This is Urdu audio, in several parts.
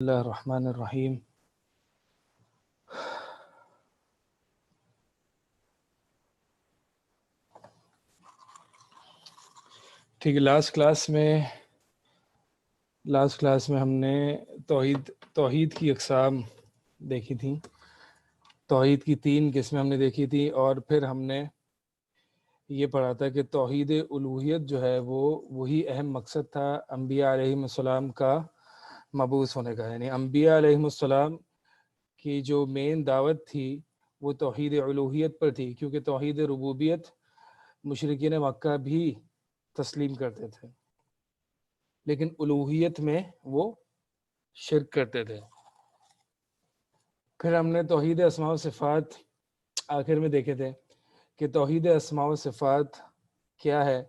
اللہ الرحمن الرحیم۔ ٹھیک ہے، لاسٹ کلاس میں ہم نے توحید کی اقسام دیکھی تھیں۔ توحید کی 3 قسمیں ہم نے دیکھی تھی، اور پھر ہم نے یہ پڑھا تھا کہ توحید الوہیت جو ہے وہی اہم مقصد تھا انبیاء علیہم السلام کا مبعوث ہونے کا، یعنی انبیاء علیہم السلام کی جو مین دعوت تھی وہ توحید الوہیت پر تھی، کیونکہ توحید ربوبیت مشرکین مکہ بھی تسلیم کرتے تھے، لیکن الوہیت میں وہ شرک کرتے تھے۔ پھر ہم نے توحید اسماء و صفات آخر میں دیکھے تھے کہ توحید اسماء و صفات کیا ہے،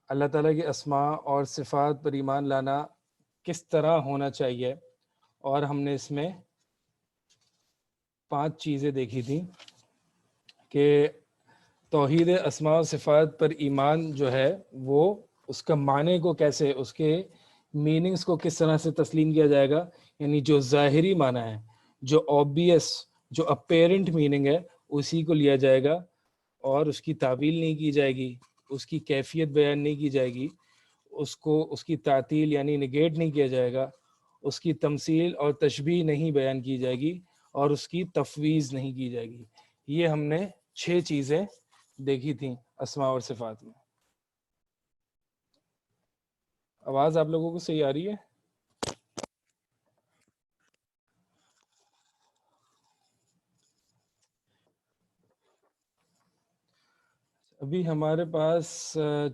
اللہ تعالیٰ کی اسماء اور صفات پر ایمان لانا کس طرح ہونا چاہیے، اور ہم نے اس میں 5 چیزیں دیکھی تھیں کہ توحید اسماء و صفات پر ایمان جو ہے وہ اس کا معنی کو کیسے، اس کے میننگز کو کس طرح سے تسلیم کیا جائے گا، یعنی جو ظاہری معنی ہے، جو اوبیس، جو اپیرنٹ میننگ ہے، اسی کو لیا جائے گا، اور اس کی تعویل نہیں کی جائے گی، اس کی کیفیت بیان نہیں کی جائے گی، اس کی تعطیل یعنی نگیٹ نہیں کیا جائے گا، اس کی تمثیل اور تشبیہ نہیں بیان کی جائے گی، اور اس کی تفویض نہیں کی جائے گی۔ یہ ہم نے 6 چیزیں دیکھی تھیں اسماء اور صفات میں۔ آواز آپ لوگوں کو صحیح آ رہی ہے؟ ابھی ہمارے پاس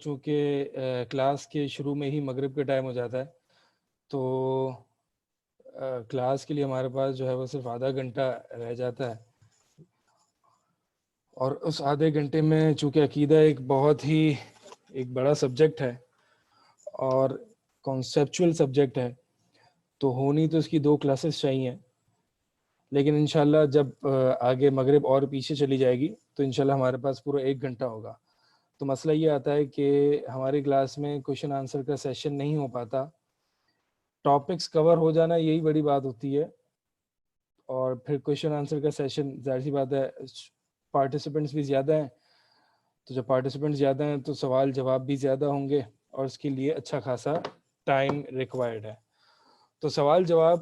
چونکہ کلاس کے شروع میں ہی مغرب کا ٹائم ہو جاتا ہے، تو کلاس کے لیے ہمارے پاس جو ہے وہ صرف آدھا گھنٹہ رہ جاتا ہے، اور اس آدھے گھنٹے میں چونکہ عقیدہ ایک بہت ہی ایک بڑا سبجیکٹ ہے اور کانسیپچول سبجیکٹ ہے، تو ہونی تو اس کی 2 کلاسز چاہیے، لیکن انشاءاللہ جب آگے مغرب اور پیچھے چلی جائے گی تو انشاءاللہ ہمارے پاس پورا 1 گھنٹہ ہوگا۔ تو مسئلہ یہ آتا ہے کہ ہماری کلاس میں کویشچن آنسر کا سیشن نہیں ہو پاتا، ٹاپکس کور ہو جانا یہی بڑی بات ہوتی ہے، اور پھر کویشچن آنسر کا سیشن ظاہر سی بات ہے پارٹیسپینٹس بھی زیادہ ہیں، تو جب پارٹیسپینٹس زیادہ ہیں تو سوال جواب بھی زیادہ ہوں گے، اور اس کے لیے اچھا خاصا ٹائم ریکوائرڈ ہے۔ تو سوال جواب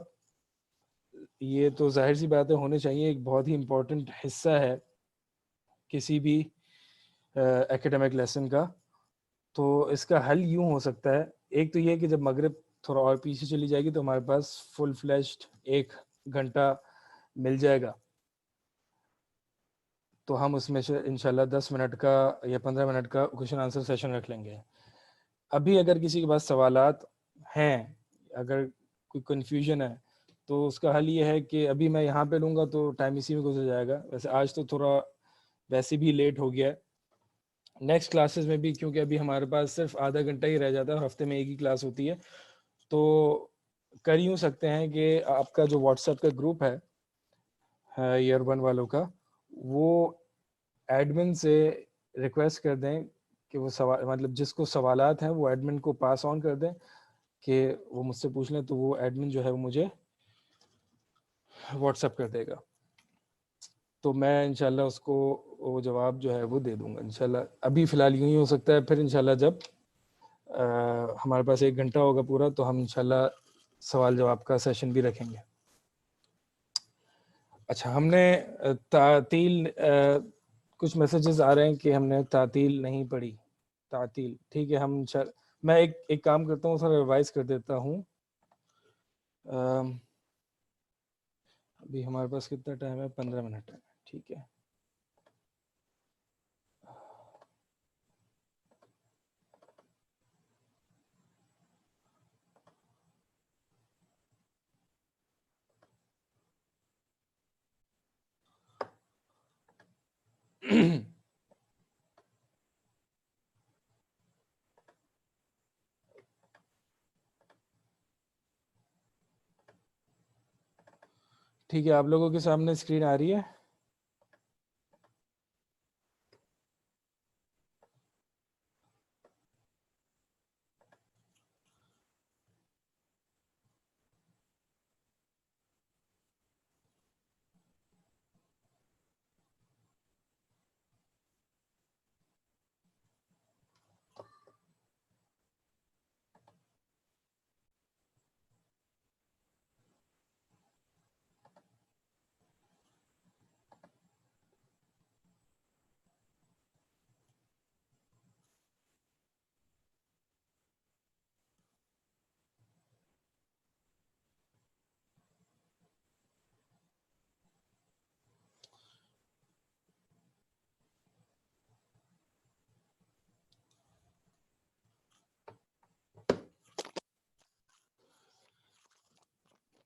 یہ تو ظاہر سی باتیں ہونے چاہیے، ایک بہت ہی امپورٹنٹ حصہ ہے کسی بھی ایکیڈمک لیسن کا۔ تو اس کا حل یوں ہو سکتا ہے، ایک تو یہ کہ جب مغرب تھوڑا اور پیچھے چلی جائے گی تو ہمارے پاس فل فلیشڈ 1 گھنٹہ مل جائے گا، تو ہم اس میں سے انشاءاللہ 10 منٹ کا یا 15 منٹ کا کویشچن آنسر سیشن رکھ لیں گے۔ ابھی اگر کسی کے پاس سوالات ہیں، اگر کوئی کنفیوژن ہے، تو اس کا حل یہ ہے کہ ابھی میں یہاں پہ لوں گا تو ٹائم اسی میں گزر جائے گا۔ ویسے آج تو تھوڑا ویسے بھی لیٹ ہو گیا ہے، نیکسٹ کلاسز میں بھی کیونکہ ابھی ہمارے پاس صرف آدھا گھنٹہ ہی رہ جاتا ہے اور ہفتے میں 1 ہی کلاس ہوتی ہے، تو کر یوں سکتے ہیں کہ آپ کا جو واٹس ایپ کا گروپ ہے ایئر 1 والوں کا، وہ ایڈمن سے ریکویسٹ کر دیں کہ وہ مطلب جس کو سوالات ہیں وہ ایڈمن کو پاس آن کر دیں کہ وہ مجھ سے پوچھ لیں، تو وہ ایڈمن جو ہے وہ مجھے واٹس ایپ کر دے گا، تو میں انشاءاللہ اس کو وہ جواب جو ہے وہ دے دوں گا انشاءاللہ۔ ابھی فی الحال یوں ہی ہو سکتا ہے، پھر انشاءاللہ جب ہمارے پاس 1 گھنٹہ ہوگا پورا تو ہم انشاءاللہ سوال جواب کا سیشن بھی رکھیں گے۔ اچھا، ہم نے تعطیل کچھ میسیجز آ رہے ہیں کہ ہم نے تعطیل نہیں پڑھی، تعطیل ٹھیک ہے، ہم میں ایک کام کرتا ہوں، سر ریوائز کر دیتا ہوں۔ ابھی ہمارے پاس کتنا ٹائم ہے؟ 15 منٹ ہے، ٹھیک ہے۔ ٹھیک ہے، آپ لوگوں کے سامنے اسکرین آ رہی ہے؟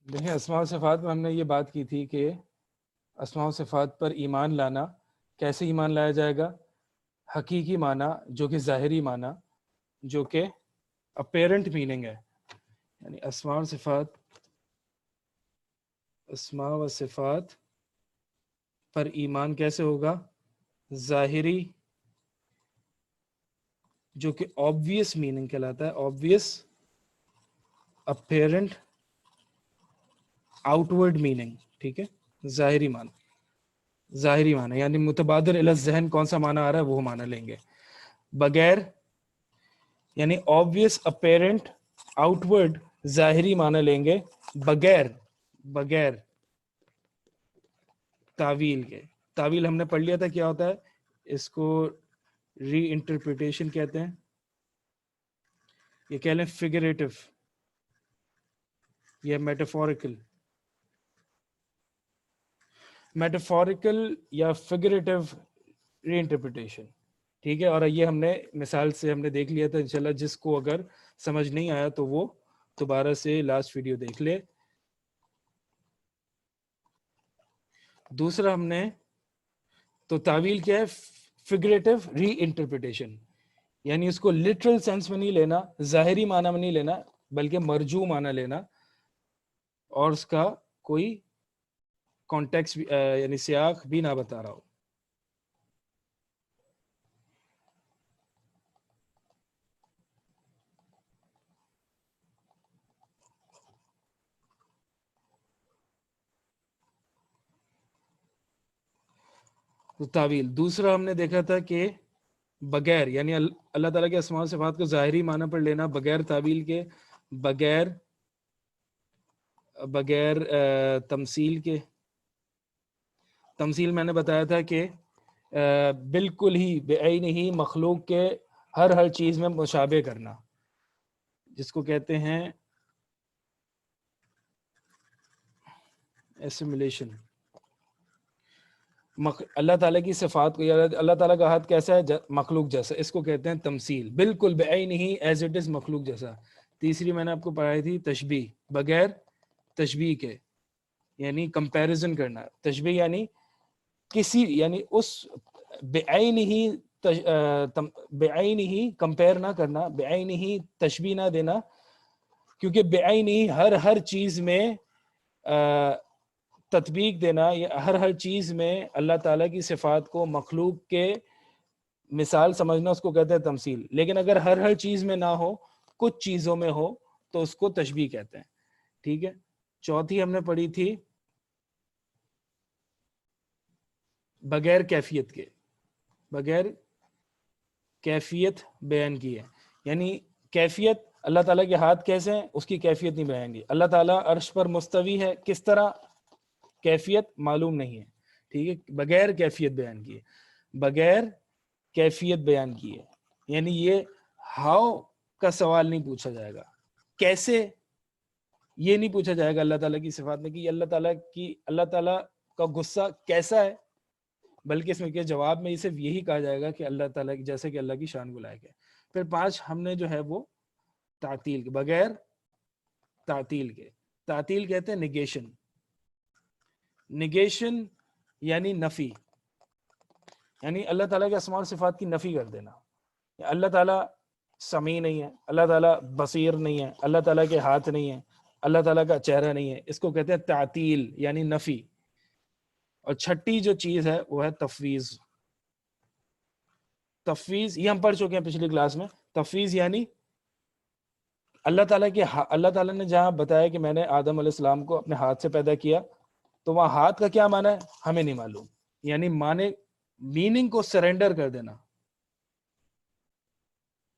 دیکھیں اسماء و صفات میں ہم نے یہ بات کی تھی کہ اسماء و صفات پر ایمان لانا، کیسے ایمان لایا جائے گا؟ حقیقی معنی جو کہ ظاہری معنی جو کہ اپیرنٹ میننگ ہے، یعنی اسماء و صفات پر ایمان کیسے ہوگا؟ ظاہری جو کہ obvious میننگ کہلاتا ہے، obvious اپیرنٹ آؤٹورڈ میننگ، ٹھیک ہے، ظاہری معنی یعنی متبادر الی الذہن کون سا معنی آ رہا ہے وہ معنی لیں گے، بغیر یعنی obvious اپیرنٹ آؤٹورڈ ظاہری معنی لیں گے بغیر تعویل کے۔ تعویل ہم نے پڑھ لیا تھا کیا ہوتا ہے، اس کو ری انٹرپریٹیشن کہتے ہیں، یہ کہہ لیں فگریٹو یا میٹافوریکل یا فگریٹو ری انٹرپریٹیشن، ٹھیک ہے۔ اور یہ ہم نے مثال سے ہم نے دیکھ لیا تھا، انشاءاللہ جس کو اگر سمجھ نہیں آیا تو وہ دوبارہ سے لاسٹ ویڈیو دیکھ لے۔ دوسرا ہم نے تو تعویل کیا ہے، فگریٹو ری انٹرپریٹیشن، یعنی اس کو لٹرل سینس میں نہیں لینا، ظاہری معنی میں نہیں لینا، بلکہ مرجو معنی لینا، اور اس کا کوئی کانٹیکس یعنی سیاق بھی نہ بتا رہا ہو۔ تو تعویل دوسرا ہم نے دیکھا تھا کہ بغیر یعنی اللہ تعالیٰ کے اسماء و صفات کو ظاہری معنی پر لینا بغیر تعویل کے، بغیر تمثیل کے۔ تمثیل میں نے بتایا تھا کہ بالکل ہی بعین ہی مخلوق کے ہر چیز میں مشابہ کرنا، جس کو کہتے ہیں ایسیمولیشن۔ اللہ تعالیٰ کی صفات کو، اللہ تعالیٰ کا ہاتھ کیسا ہے، مخلوق جیسا، اس کو کہتے ہیں تمثیل، بالکل بعین ہی ایز اٹ از مخلوق جیسا۔ تیسری میں نے آپ کو پڑھائی تھی تشبیہ، بغیر تشبیہ کے، یعنی کمپیریزن کرنا۔ تشبیہ یعنی کسی یعنی اس بعین ہی کمپیئر نہ کرنا، بعین ہی تشبیہ نہ دینا، کیونکہ بعین ہی ہر چیز میں تطبیق دینا، یا ہر چیز میں اللہ تعالیٰ کی صفات کو مخلوق کے مثال سمجھنا، اس کو کہتے ہیں تمثیل۔ لیکن اگر ہر چیز میں نہ ہو، کچھ چیزوں میں ہو، تو اس کو تشبیہ کہتے ہیں، ٹھیک ہے۔ چوتھی ہم نے پڑھی تھی بغیر کیفیت کے، بغیر کیفیت بیان کی ہے، یعنی کیفیت اللہ تعالیٰ کے ہاتھ کیسے ہیں اس کی کیفیت نہیں بیان کی۔ اللہ تعالیٰ عرش پر مستوی ہے، کس طرح، کیفیت معلوم نہیں ہے، ٹھیک ہے، بغیر کیفیت بیان کی ہے، بغیر کیفیت بیان کی ہے، یعنی یہ ہاؤ کا سوال نہیں پوچھا جائے گا، کیسے یہ نہیں پوچھا جائے گا اللہ تعالیٰ کی صفات میں کہ اللہ تعالیٰ کا غصہ کیسا ہے، بلکہ اس میں کے جواب میں صرف یہی کہا جائے گا کہ اللہ تعالیٰ جیسے کہ اللہ کی شان کو لائق ہے۔ پھر 5 ہم نے جو ہے وہ تعطیل کے، بغیر تعطیل کے۔ تعطیل کہتے ہیں نگیشن، نگیشن یعنی نفی، یعنی اللہ تعالیٰ کے اسماء اور صفات کی نفی کر دینا۔ اللہ تعالیٰ سمیع نہیں ہے، اللہ تعالیٰ بصیر نہیں ہے، اللہ تعالیٰ کے ہاتھ نہیں ہے، اللہ تعالیٰ کا چہرہ نہیں ہے، اس کو کہتے ہیں تعطیل یعنی نفی۔ اور چھٹی جو چیز ہے وہ ہے تفویض۔ تفویض یہ ہم پڑھ چکے ہیں پچھلی کلاس میں۔ تفویض یعنی اللہ تعالیٰ نے جہاں بتایا کہ میں نے آدم علیہ السلام کو اپنے ہاتھ سے پیدا کیا، تو وہاں ہاتھ کا کیا معنی ہے ہمیں نہیں معلوم، یعنی میننگ کو سرنڈر کر دینا،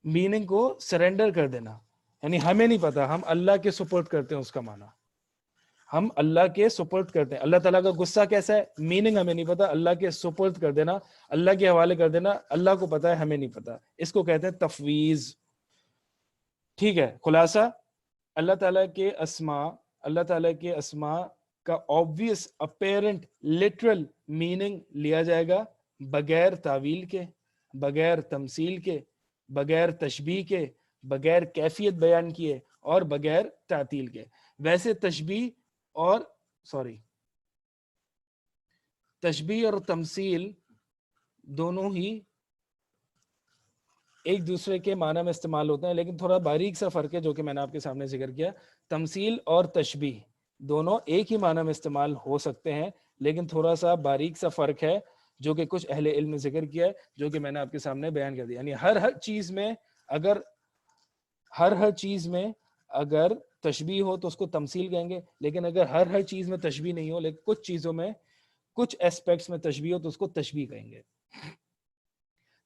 میننگ کو سرنڈر کر دینا، یعنی ہمیں نہیں پتا، ہم اللہ کے سپرد کرتے ہیں اس کا معنی، ہم اللہ کے سپرد کرتے ہیں۔ اللہ تعالیٰ کا غصہ کیسا ہے، میننگ ہمیں نہیں پتا، اللہ کے سپرد کر دینا، اللہ کے حوالے کر دینا، اللہ کو پتا ہے ہمیں نہیں پتا، اس کو کہتے ہیں تفویض، ٹھیک ہے۔ خلاصہ اللہ تعالیٰ کے اسماء کا obvious apparent literal meaning لیا جائے گا بغیر تعویل کے، بغیر تمثیل کے، بغیر تشبیہ کے، بغیر کیفیت بیان کیے، اور بغیر تعطیل کے۔ ویسے تشبیہ اور تشبیہ اور تمثیل دونوں ہی ایک دوسرے کے معنی میں استعمال ہوتے ہیں، لیکن تھوڑا باریک سا فرق ہے جو کہ میں نے آپ کے سامنے ذکر کیا. تمثیل اور تشبیہ دونوں ایک ہی معنی میں استعمال ہو سکتے ہیں، لیکن تھوڑا سا باریک سا فرق ہے جو کہ کچھ اہل علم نے ذکر کیا ہے، جو کہ میں نے آپ کے سامنے بیان کر دیا. یعنی ہر چیز میں اگر تشبیہ ہو تو اس کو تمثیل کہیں گے، لیکن اگر ہر چیز میں تشبیہ نہیں ہو، لیکن کچھ چیزوں میں کچھ ایسپیکٹس میں تشبیہ ہو تو اس کو تشبیہ کہیں گے.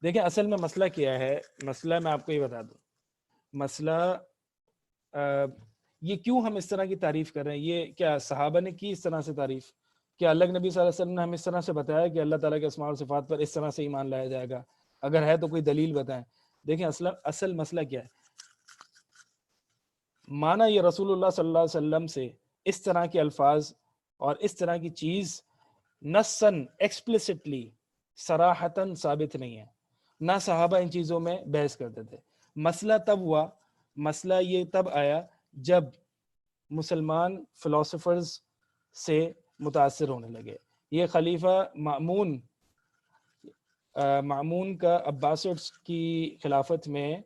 دیکھیں اصل میں مسئلہ کیا ہے، مسئلہ میں آپ کو یہ بتا دوں. مسئلہ یہ کیوں ہم اس طرح کی تعریف کر رہے ہیں، یہ کیا صحابہ نے کی اس طرح سے تعریف؟ کیا اللہ کے نبی صلی اللہ علیہ وسلم نے ہم اس طرح سے بتایا کہ اللہ تعالیٰ کے اسماء اور صفات پر اس طرح سے ایمان لایا جائے گا؟ اگر ہے تو کوئی دلیل بتائیں. دیکھیں اصل مسئلہ کیا ہے، مانا یہ رسول اللہ صلی اللہ علیہ وسلم سے اس طرح کے الفاظ اور اس طرح کی چیز نصاً ایکسپلیسٹلی صراحتاً ثابت نہیں ہے. نہ صحابہ ان چیزوں میں بحث کرتے تھے. مسئلہ یہ تب آیا جب مسلمان فلاسفرز سے متاثر ہونے لگے. یہ خلیفہ مأمون کا عباسیڈس کی خلافت میں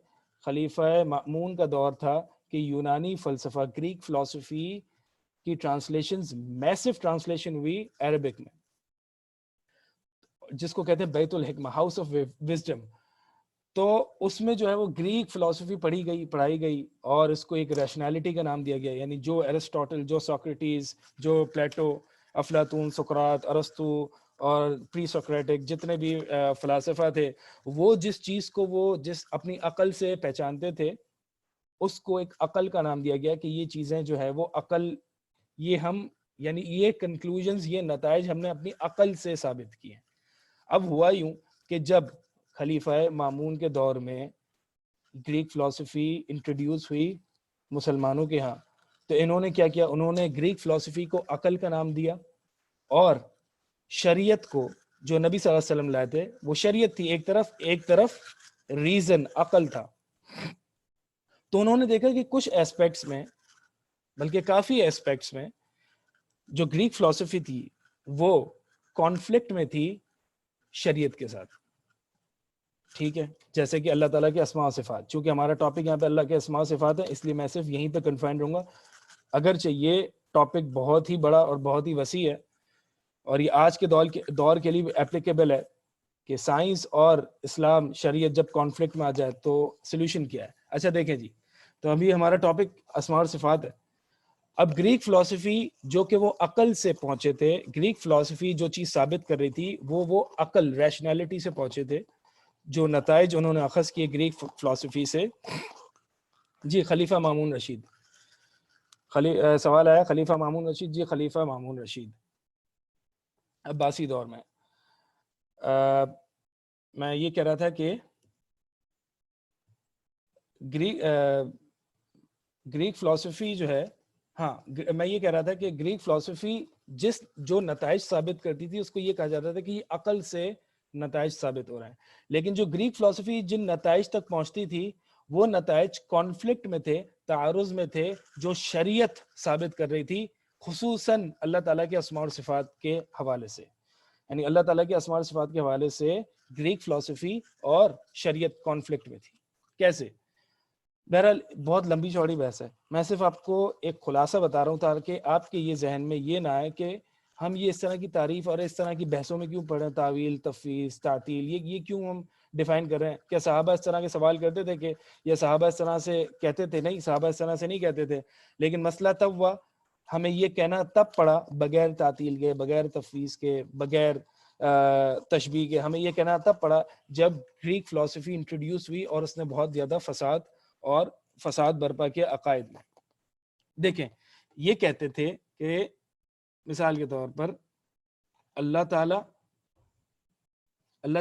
خلیفہ مأمون کا دور تھا کہ یونانی فلسفہ، گریک فلسفی کی ٹرانسلیشنز، میسو ٹرانسلیشن ہوئی عربک میں، جس کو کہتے ہیں بیت الحکمہ، ہاؤس آف وزڈم. تو اس میں جو ہے وہ گریک فلسفی پڑھائی گئی اور اس کو ایک ریشنالٹی کا نام دیا گیا. یعنی جو ایرسٹوٹل، جو سوکریٹیز، جو پلیٹو، افلاطون، سقراط، ارسطو اور پری سوکریٹک جتنے بھی فلاسفہ تھے، وہ جس چیز کو وہ جس اپنی عقل سے پہچانتے تھے اس کو ایک عقل کا نام دیا گیا کہ یہ چیزیں جو ہے وہ عقل، یہ ہم یعنی یہ کنکلوژنز، یہ نتائج ہم نے اپنی عقل سے ثابت کیے ہیں. اب ہوا یوں کہ جب خلیفہ مامون کے دور میں گریک فلسفی انٹروڈیوس ہوئی مسلمانوں کے ہاں، تو انہوں نے کیا کیا، انہوں نے گریک فلسفی کو عقل کا نام دیا اور شریعت کو جو نبی صلی اللہ علیہ وسلم لائے تھے وہ شریعت تھی ایک طرف ریزن، عقل تھا. تو انہوں نے دیکھا کہ کچھ ایسپیکٹس میں، بلکہ کافی ایسپیکٹس میں جو گریک فلسفی تھی وہ کانفلکٹ میں تھی شریعت کے ساتھ. ٹھیک ہے، جیسے کہ اللہ تعالیٰ کے اسماء و صفات. چونکہ ہمارا ٹاپک یہاں پہ اللہ کے اسماء و صفات ہے، اس لیے میں صرف یہیں پہ کنفائنڈ رہوں گا. اگرچہ یہ ٹاپک بہت ہی بڑا اور بہت ہی وسیع ہے اور یہ آج کے دور کے لیے بھی اپلیکیبل ہے کہ سائنس اور اسلام، شریعت جب کانفلکٹ میں آ جائے تو سلوشن کیا ہے. اچھا دیکھیں جی، تو ابھی ہمارا ٹاپک اسماء اور صفات ہے. اب گریک فلسفی جو کہ وہ عقل سے پہنچے تھے، گریک فلسفی جو چیز ثابت کر رہی تھی وہ عقل، ریشنالٹی سے پہنچے تھے. جو نتائج انہوں نے اخذ کیے گریک فلسفی سے. جی خلیفہ مامون رشید، سوال آیا خلیفہ مامون رشید. جی خلیفہ مامون رشید عباسی دور میں یہ کہہ رہا تھا کہ گریک فلسفی جو ہے، ہاں میں یہ کہہ رہا تھا کہ گریک فلسفی جو نتائج ثابت کرتی تھی اس کو یہ کہا جاتا تھا کہ یہ عقل سے نتائج ثابت ہو رہے ہیں. لیکن جو گریک فلسفی جن نتائج تک پہنچتی تھی وہ نتائج کانفلکٹ میں تھے، تعارض میں تھے جو شریعت ثابت کر رہی تھی، خصوصاً اللہ تعالیٰ کے اسماء اور صفات کے حوالے سے. یعنی اللہ تعالیٰ کے اسماء اور صفات کے حوالے سے گریک فلسفی اور شریعت کانفلکٹ میں تھی. کیسے؟ بہرحال بہت لمبی چوڑی بحث ہے، میں صرف آپ کو ایک خلاصہ بتا رہا ہوں تاکہ آپ کے یہ ذہن میں یہ نہ آئے کہ ہم یہ اس طرح کی تعریف اور اس طرح کی بحثوں میں کیوں پڑھیں، تعویل، تفویض، تعطیل، یہ کیوں ہم ڈیفائن کر رہے ہیں. کیا صحابہ اس طرح کے سوال کرتے تھے کہ یا صحابہ اس طرح سے کہتے تھے؟ نہیں، صحابہ اس طرح سے نہیں کہتے تھے. لیکن مسئلہ تب ہوا، ہمیں یہ کہنا تب پڑا بغیر تعطیل کے، بغیر تفویض کے، بغیر تشبیہ کے، ہمیں یہ کہنا تب پڑا جب گریک فلسفی انٹروڈیوس ہوئی اور اس نے بہت زیادہ فساد برپا کے عقائد میں. دیکھیں یہ کہتے تھے کہ مثال کے طور پر اللہ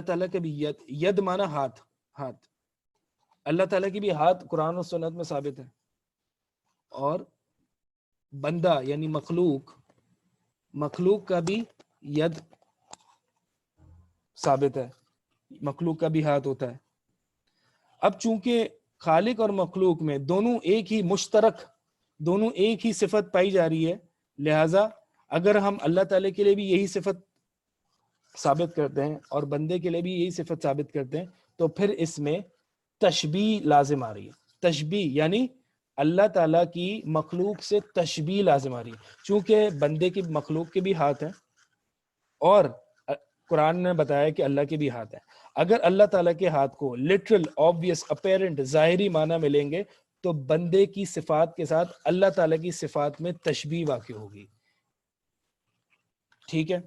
تعالیٰ کے بھی ید مانا ہاتھ، اللہ تعالیٰ کی بھی ہاتھ قرآن و سنت میں ثابت ہے، اور بندہ یعنی مخلوق کا بھی ید ثابت ہے، مخلوق کا بھی ہاتھ ہوتا ہے. اب چونکہ خالق اور مخلوق میں دونوں ایک ہی صفت پائی جا رہی ہے، لہٰذا اگر ہم اللہ تعالیٰ کے لیے بھی یہی صفت ثابت کرتے ہیں اور بندے کے لیے بھی یہی صفت ثابت کرتے ہیں تو پھر اس میں تشبیہ لازم آ رہی ہے. تشبیہ یعنی اللہ تعالیٰ کی مخلوق سے تشبیہ لازم آ رہی ہے، چونکہ بندے کی مخلوق کے بھی ہاتھ ہیں اور قرآن نے بتایا کہ اللہ کے بھی ہاتھ ہیں. اگر اللہ تعالیٰ کے ہاتھ کو لٹرل، آبویس، اپیرنٹ، ظاہری معنی ملیں گے تو بندے کی صفات کے ساتھ اللہ تعالیٰ کی صفات میں تشبیہ واقع ہوگی. ٹھیک ہے،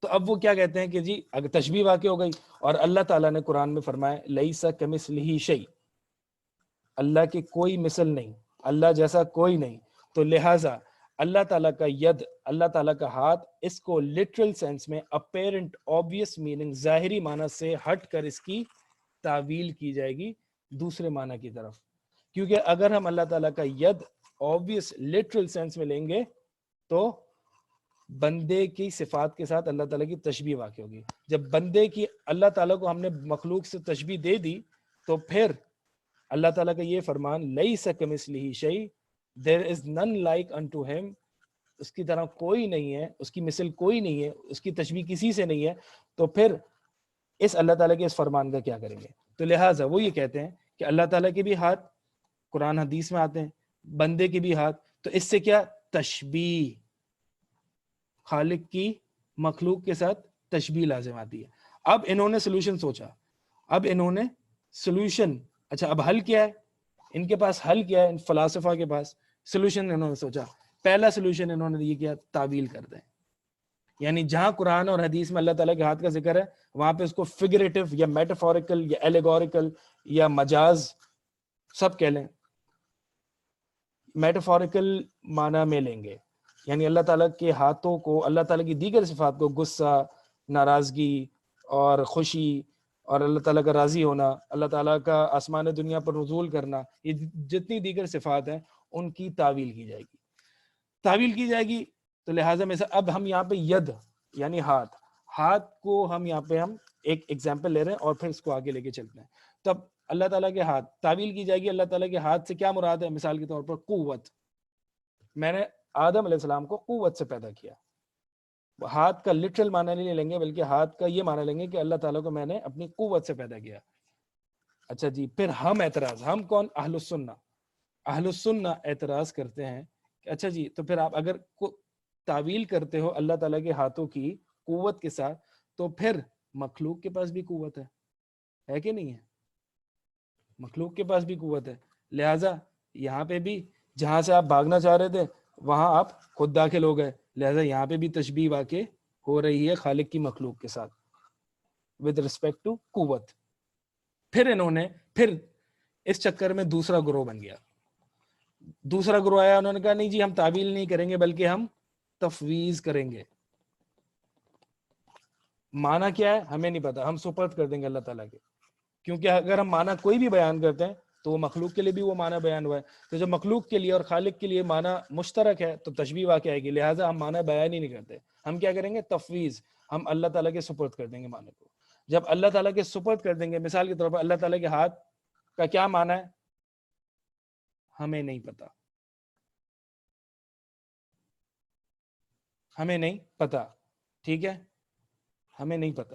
تو اب وہ کیا کہتے ہیں کہ جی اگر تشبیہ واقع ہو گئی اور اللہ تعالیٰ نے قرآن میں فرمایا لیسا کمثلہ شیء، اللہ کی کوئی مثل نہیں، اللہ جیسا کوئی نہیں، تو لہٰذا اللہ تعالیٰ کا ید، اللہ تعالیٰ کا ہاتھ، اس کو لٹرل سینس میں اپیرنٹ، آبویس میننگ، ظاہری معنی سے ہٹ کر اس کی تعویل کی جائے گی دوسرے معنی کی طرف. کیونکہ اگر ہم اللہ تعالیٰ کا ید آبویس لٹرل سینس میں لیں گے تو بندے کی صفات کے ساتھ اللہ تعالیٰ کی تشبیہ واقع ہوگی. جب بندے کی اللہ تعالیٰ کو ہم نے مخلوق سے تشبیہ دے دی تو پھر اللہ تعالیٰ کا یہ فرمان لیس کمثلہ شیء، there is none like unto him، اس کی طرح کوئی نہیں ہے، اس کی مثل کوئی نہیں ہے، اس کی تشبیہ کسی سے نہیں ہے، تو پھر اس اللہ تعالیٰ کے اس فرمان کا کیا کریں گے؟ تو لہٰذا وہ یہ کہتے ہیں کہ اللہ تعالیٰ کے بھی ہاتھ قرآن حدیث میں آتے ہیں، بندے کے بھی ہاتھ، تو اس سے کیا تشبیہ، خالق کی مخلوق کے ساتھ تشبیہ لازم آتی ہے. اب انہوں نے سولوشن سوچا، اب انہوں نے سولوشن، اچھا اب حل کیا ہے ان کے پاس؟ حل کیا ہے ان فلاسفہ کے پاس؟ سولوشن انہوں نے سوچا. پہلا سولوشن انہوں نے یہ کیا، تعویل کر دیں. یعنی جہاں قرآن اور حدیث میں اللہ تعالیٰ کے ہاتھ کا ذکر ہے وہاں پہ اس کو فگریٹو یا میٹافوریکل یا ایلیگوریکل یا مجاز سب کہہ لیں، میٹافوریکل معنی میں لیں گے. یعنی اللہ تعالیٰ کے ہاتھوں کو، اللہ تعالیٰ کی دیگر صفات کو، غصہ، ناراضگی اور خوشی اور اللہ تعالیٰ کا راضی ہونا، اللہ تعالیٰ کا آسمان دنیا پر نزول کرنا، یہ جتنی دیگر صفات ہیں ان کی تعویل کی جائے گی. تعویل کی جائے گی تو لہٰذا میں سے اب ہم یہاں پہ ید یعنی ہاتھ کو ہم یہاں پہ ہم ایک ایگزامپل لے رہے ہیں اور پھر اس کو آگے لے کے چلتے ہیں. تب اللہ تعالیٰ کے ہاتھ تعویل کی جائے گی. اللہ تعالیٰ کے ہاتھ سے کیا مراد ہے؟ مثال کے طور پر قوت. میں نے آدم علیہ السلام کو قوت سے پیدا کیا. ہاتھ کا لٹرل معنی نہیں لیں گے بلکہ ہاتھ کا یہ معنی لیں گے کہ اللہ تعالیٰ کو میں نے اپنی قوت سے پیدا کیا. اچھا جی، پھر ہم اعتراض، ہم کون؟ اہل السنہ. اہل السنہ اعتراض کرتے ہیں کہ اچھا جی تو پھر آپ اگر تعویل کرتے ہو اللہ تعالیٰ کے ہاتھوں کی قوت کے ساتھ تو پھر مخلوق کے پاس بھی قوت ہے کہ نہیں ہے؟ مخلوق کے پاس بھی قوت ہے. لہٰذا یہاں پہ بھی جہاں سے آپ بھاگنا چاہ رہے تھے وہاں آپ خود داخل ہو گئے. لہٰذا یہاں پہ بھی تشبیہ واقع ہو رہی ہے خالق کی مخلوق کے ساتھ with respect to قوت. پھر انہوں نے اس چکر میں دوسرا گروہ بن گیا. دوسرا گروہ آیا، انہوں نے کہا نہیں جی ہم تعویل نہیں کریں گے بلکہ ہم تفویض کریں گے. معنی کیا ہے ہمیں نہیں پتا، ہم سپرد کر دیں گے اللہ تعالیٰ کے. کیونکہ اگر ہم معنی کوئی بھی بیان کرتے ہیں تو وہ مخلوق کے لیے بھی وہ معنی بیان ہوا ہے. تو جب مخلوق کے لیے اور خالق کے لیے معنی مشترک ہے تو تشبیہ واقع آئے گی. لہٰذا ہم معنی بیان ہی نہیں کرتے، ہم کیا کریں گے؟ تفویض. ہم اللہ تعالیٰ کے سپرد کر دیں گے معنی کو. جب اللہ تعالیٰ کے سپرد کر دیں گے، مثال کے طور پر اللہ تعالیٰ کے ہاتھ کا کیا معنی ہے ہمیں نہیں پتا، ہمیں نہیں پتا. ٹھیک ہے، ہمیں نہیں پتا.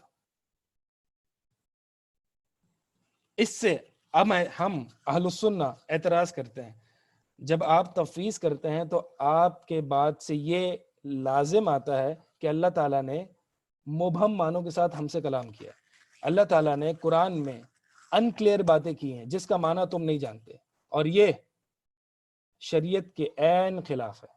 اس سے اب ہم اہل السنہ اعتراض کرتے ہیں. جب آپ تفویض کرتے ہیں تو آپ کے بعد سے یہ لازم آتا ہے کہ اللہ تعالیٰ نے مبہم معنوں کے ساتھ ہم سے کلام کیا. اللہ تعالیٰ نے قرآن میں انکلیئر باتیں کی ہیں جس کا معنی تم نہیں جانتے، اور یہ شریعت کے عین خلاف ہے.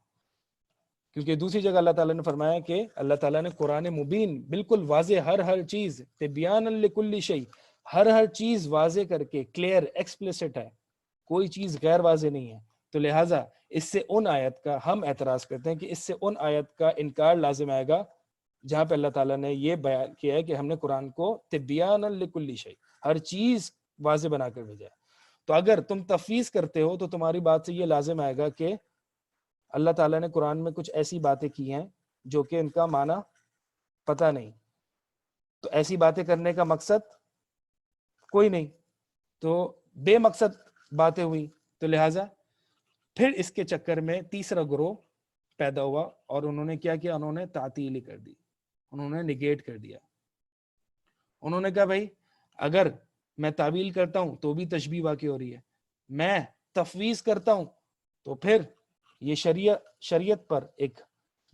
کیونکہ دوسری جگہ اللہ تعالیٰ نے فرمایا کہ اللہ تعالیٰ نے قرآن مبین، بالکل واضح، ہر چیز تبیان لکل شیء، ہر چیز واضح کر کے کلیئر ایکسپلیسٹ ہے، کوئی چیز غیر واضح نہیں ہے. تو لہٰذا اس سے ان آیت کا ہم اعتراض کرتے ہیں کہ اس سے ان آیت کا انکار لازم آئے گا جہاں پہ اللہ تعالیٰ نے یہ بیان کیا ہے کہ ہم نے قرآن کو تبیان لکل شیء، ہر چیز واضح بنا کر بھیجا ہے. تو اگر تم تفویض کرتے ہو تو تمہاری بات سے یہ لازم آئے گا کہ اللہ تعالیٰ نے قرآن میں کچھ ایسی باتیں کی ہیں جو کہ ان کا معنی پتہ نہیں. تو ایسی باتیں کرنے کا مقصد کوئی نہیں، تو بے مقصد باتیں ہوئی. تو لہٰذا پھر اس کے چکر میں تیسرا گروہ پیدا ہوا اور انہوں نے کیا کیا, انہوں نے تعطیل ہی کر دی, انہوں نے نگیٹ کر دیا. انہوں نے کہا بھائی اگر میں تعویل کرتا ہوں تو بھی تشبیہ واقع ہو رہی ہے, میں تفویض کرتا ہوں تو پھر یہ شریعت پر ایک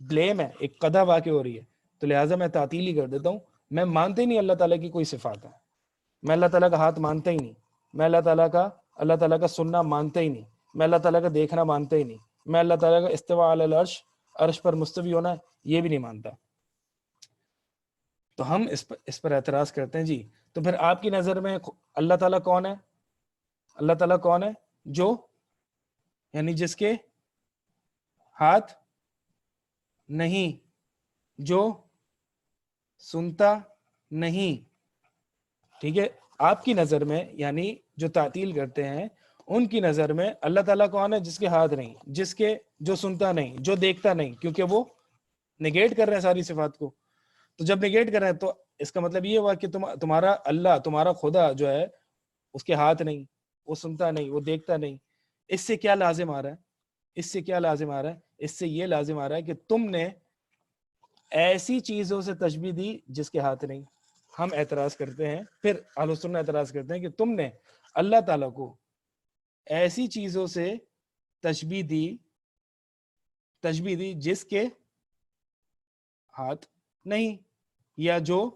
بلیم ہے, ایک قدح واقع ہو رہی ہے, تو لہٰذا میں تعطیل ہی کر دیتا ہوں. میں مانتے ہی نہیں اللہ تعالیٰ کی کوئی صفات ہے, میں اللہ تعالیٰ کا ہاتھ مانتا ہی نہیں, میں اللہ تعالیٰ کا سننا مانتا ہی نہیں, میں اللہ تعالیٰ کا دیکھنا مانتا ہی نہیں, میں اللہ تعالیٰ کا استواء علی العرش, عرش پر مستوی ہونا یہ بھی نہیں مانتا. تو ہم اس پر اعتراض کرتے ہیں. جی تو پھر آپ کی نظر میں اللہ تعالیٰ کون ہے؟ اللہ تعالیٰ کون ہے؟ جو یعنی جس کے ہاتھ نہیں, جو سنتا نہیں. ٹھیک ہے, آپ کی نظر میں یعنی جو تعطیل کرتے ہیں ان کی نظر میں اللہ تعالیٰ کون ہے؟ جس کے ہاتھ نہیں, جو سنتا نہیں, جو دیکھتا نہیں, کیونکہ وہ نگیٹ کر رہے ہیں ساری صفات کو. تو جب نگیٹ کر رہے ہیں تو اس کا مطلب یہ ہوا کہ تمہارا اللہ, تمہارا خدا جو ہے اس کے ہاتھ نہیں, وہ سنتا نہیں, وہ دیکھتا نہیں. اس سے کیا لازم آ رہا ہے؟ اس سے یہ لازم آ رہا ہے کہ تم نے ایسی چیزوں سے تشبیہ دی جس کے ہاتھ نہیں. ہم اعتراض کرتے ہیں, پھر اہل سنت اعتراض کرتے ہیں کہ تم نے اللہ تعالیٰ کو ایسی چیزوں سے تشبیہ دی جس کے ہاتھ نہیں یا جو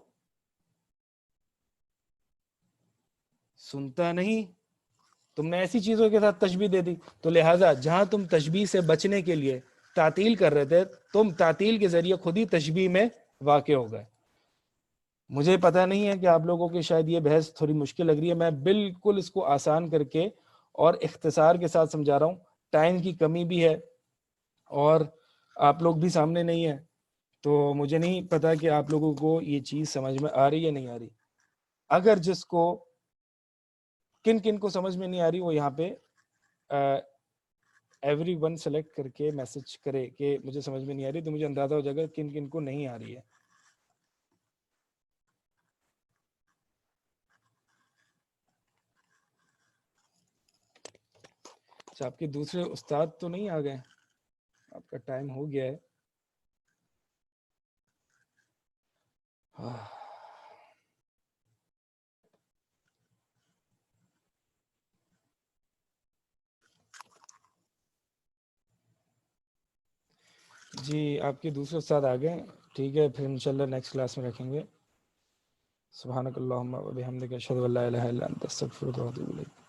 سنتا نہیں. تم نے ایسی چیزوں کے ساتھ تشبیہ دے دی, تو لہٰذا جہاں تم تشبیہ سے بچنے کے لیے تعطیل کر رہے تھے, تم تعطیل کے ذریعے خود ہی تشبیہ میں واقع ہو گئے. مجھے پتہ نہیں ہے کہ آپ لوگوں کے شاید یہ بحث تھوڑی مشکل لگ رہی ہے, میں بالکل اس کو آسان کر کے اور اختصار کے ساتھ سمجھا رہا ہوں. ٹائم کی کمی بھی ہے اور آپ لوگ بھی سامنے نہیں ہیں, تو مجھے نہیں پتا کہ آپ لوگوں کو یہ چیز سمجھ میں آ رہی یا نہیں آ رہی. اگر جس کو کن کو سمجھ میں نہیں آ رہی وہ یہاں پہ ایوری ون سلیکٹ کر کے میسج کرے کہ مجھے سمجھ میں نہیں آ رہی, تو مجھے اندازہ ہو جائے گا کن کو نہیں آ رہی ہے. اچھا, آپ کے دوسرے استاد تو نہیں آ گئے؟ آپ کا ٹائم ہو گیا ہے. جی آپ کے دوسرے استاد آ گئے, ٹھیک ہے, پھر انشاءاللہ نیکسٹ کلاس میں رکھیں گے. سبحانک اللہم و بحمدک اشہد ان لا الہ الا انت استغفرک و اتوب الیک.